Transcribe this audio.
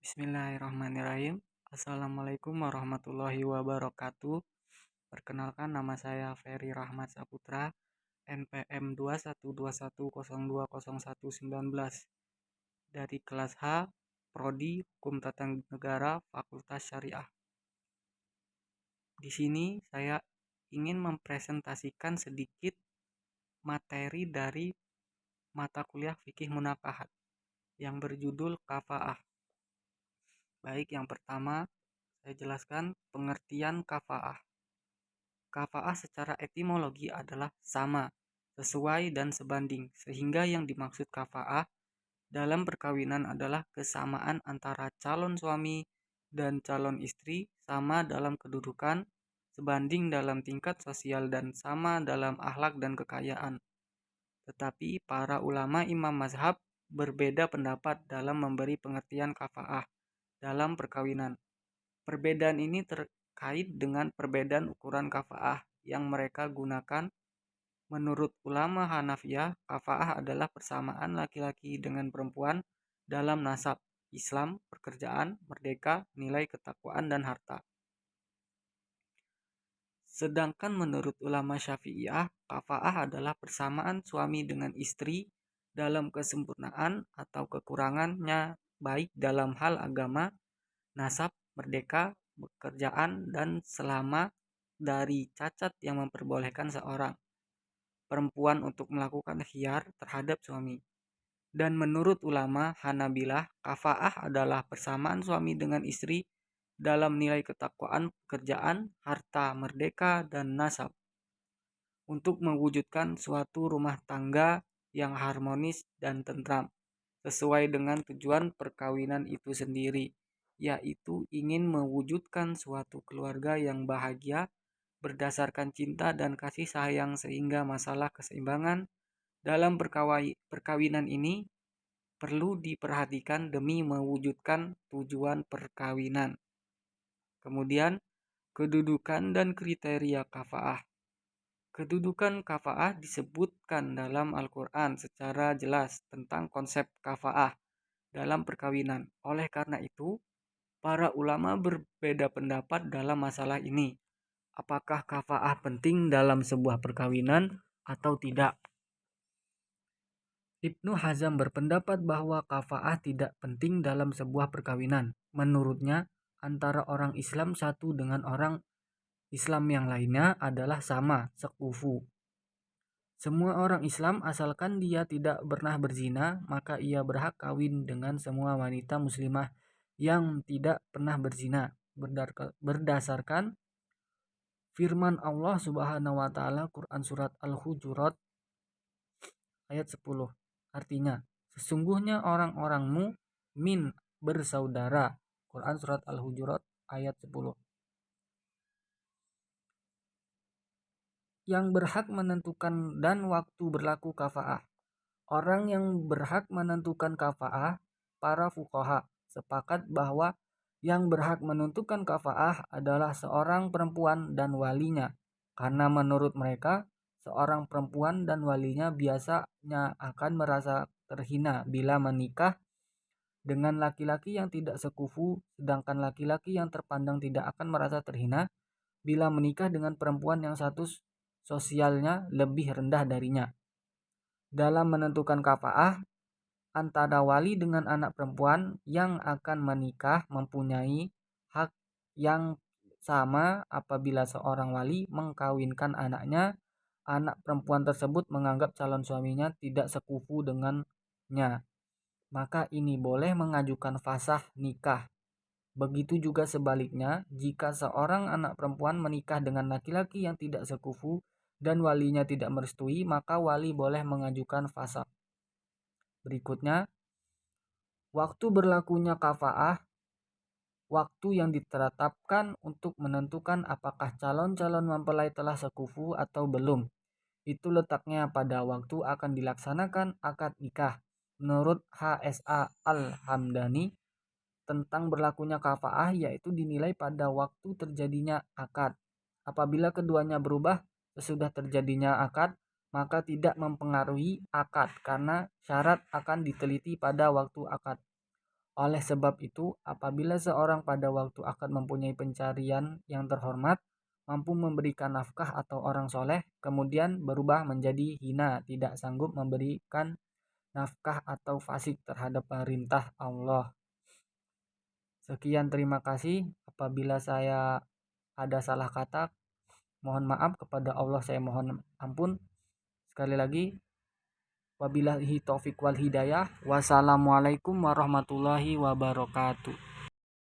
Bismillahirrahmanirrahim. Assalamualaikum warahmatullahi wabarakatuh. Perkenalkan, nama saya Ferry Rahmat Saputra, NPM 212102019 dari kelas H, Prodi Hukum Tata Negara, Fakultas Syariah. Di sini saya ingin mempresentasikan sedikit materi dari mata kuliah Fikih Munakahat yang berjudul Kafa'ah. Baik, yang pertama saya jelaskan pengertian kafa'ah. Kafa'ah secara etimologi adalah sama, sesuai, dan sebanding, sehingga yang dimaksud kafa'ah dalam perkawinan adalah kesamaan antara calon suami dan calon istri, sama dalam kedudukan, sebanding dalam tingkat sosial, dan sama dalam akhlak dan kekayaan. Tetapi para ulama imam mazhab berbeda pendapat dalam memberi pengertian kafa'ah dalam perkawinan. Perbedaan ini terkait dengan perbedaan ukuran kafa'ah yang mereka gunakan. Menurut ulama Hanafiyah, kafa'ah adalah persamaan laki-laki dengan perempuan dalam nasab, Islam, pekerjaan, merdeka, nilai ketakwaan, dan harta. Sedangkan menurut ulama Syafi'iyah, kafa'ah adalah persamaan suami dengan istri dalam kesempurnaan atau kekurangannya, baik dalam hal agama, nasab, merdeka, pekerjaan, dan selama dari cacat yang memperbolehkan seorang perempuan untuk melakukan khiyar terhadap suami. Dan menurut ulama Hanabilah, kafa'ah adalah persamaan suami dengan istri dalam nilai ketakwaan, pekerjaan, harta, merdeka, dan nasab untuk mewujudkan suatu rumah tangga yang harmonis dan tentram sesuai dengan tujuan perkawinan itu sendiri, yaitu ingin mewujudkan suatu keluarga yang bahagia berdasarkan cinta dan kasih sayang, sehingga masalah keseimbangan dalam perkawinan ini perlu diperhatikan demi mewujudkan tujuan perkawinan. Kemudian, kedudukan dan kriteria kafa'ah. Kedudukan kafa'ah disebutkan dalam Al-Quran secara jelas tentang konsep kafa'ah dalam perkawinan. Oleh karena itu, para ulama berbeda pendapat dalam masalah ini. Apakah kafa'ah penting dalam sebuah perkawinan atau tidak? Ibnu Hazm berpendapat bahwa kafa'ah tidak penting dalam sebuah perkawinan. Menurutnya, antara orang Islam satu dengan orang Islam yang lainnya adalah sama, sekufu. Semua orang Islam asalkan dia tidak pernah berzina, maka ia berhak kawin dengan semua wanita muslimah yang tidak pernah berzina. Berdasarkan firman Allah Subhanahu wa taala Quran surat Al-Hujurat ayat 10. Artinya, sesungguhnya orang-orang mukmin bersaudara. Quran surat Al-Hujurat ayat 10. Yang berhak menentukan dan waktu berlaku kafa'ah. Orang yang berhak menentukan kafa'ah, para fuqaha sepakat bahwa yang berhak menentukan kafa'ah adalah seorang perempuan dan walinya, karena menurut mereka seorang perempuan dan walinya biasanya akan merasa terhina bila menikah dengan laki-laki yang tidak sekufu, sedangkan laki-laki yang terpandang tidak akan merasa terhina bila menikah dengan perempuan yang status sosialnya lebih rendah darinya. Dalam menentukan kafa'ah, antara wali dengan anak perempuan yang akan menikah mempunyai hak yang sama apabila seorang wali mengkawinkan anaknya. Anak perempuan tersebut menganggap calon suaminya tidak sekufu dengannya, maka ini boleh mengajukan fasakh nikah. Begitu juga sebaliknya, jika seorang anak perempuan menikah dengan laki-laki yang tidak sekufu dan walinya tidak merestui, maka wali boleh mengajukan fasakh. Berikutnya, waktu berlakunya kafa'ah, waktu yang ditetapkan untuk menentukan apakah calon-calon mempelai telah sekufu atau belum. Itu letaknya pada waktu akan dilaksanakan akad nikah. Menurut HSA Al-Hamdani, tentang berlakunya kafa'ah yaitu dinilai pada waktu terjadinya akad. Apabila keduanya berubah sesudah terjadinya akad, maka tidak mempengaruhi akad karena syarat akan diteliti pada waktu akad. Oleh sebab itu, apabila seorang pada waktu akad mempunyai pencarian yang terhormat, mampu memberikan nafkah atau orang soleh, kemudian berubah menjadi hina, tidak sanggup memberikan nafkah atau fasik terhadap perintah Allah. Sekian, terima kasih. Apabila saya ada salah kata, mohon maaf. Kepada Allah saya mohon ampun. Sekali lagi, wabillahi taufik wal hidayah. Wassalamualaikum warahmatullahi wabarakatuh.